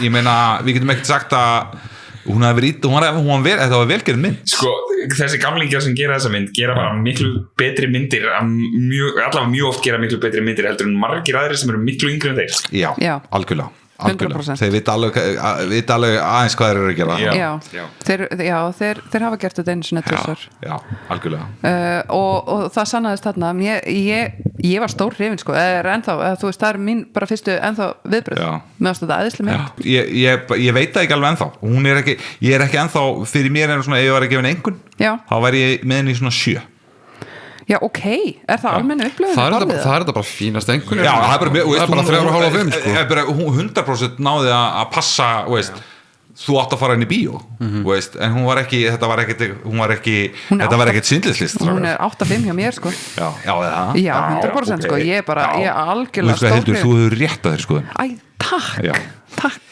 ég meina, við getum ekkert sagt að hún var velgerð mynd sko, þessi gamlingjar sem gera þessa mynd gera bara miklu betri myndir allavega mjög oft gera miklu betri myndir heldur en margir aðrir sem eru miklu yngri en þeir já. Algjörlega 100%. Þeir vita alveg aðeins hvað þeir eru að gera þeir hafa gert þetta einu sinni tvisvar já, algjörlega og það sannaðist þarna ég var stór hrifin sko, ennþá, þú veist, það mín bara fyrstu ennþá viðbröð með að þetta æðislega mynd ég veit það ekki alveg ennþá ég er ekki ennþá, fyrir mér er svona ef ég var að gefa henni engun, þá væri ég með henni í svona 7 Já, ok, er það almennu upplifun? Það er þetta bara fínast einhvern Já, það er bara 3,5 af 5 sko. Hún 100% náði að passa, veist, þú átt að fara inn í bíó veist, en hún var ekki þetta var ekkert syndlislist Hún er 8,5 hjá mér sko Já, 100% sko, ég algjörlega stór Hildur, þú hefur rétt að þér sko Æ, takk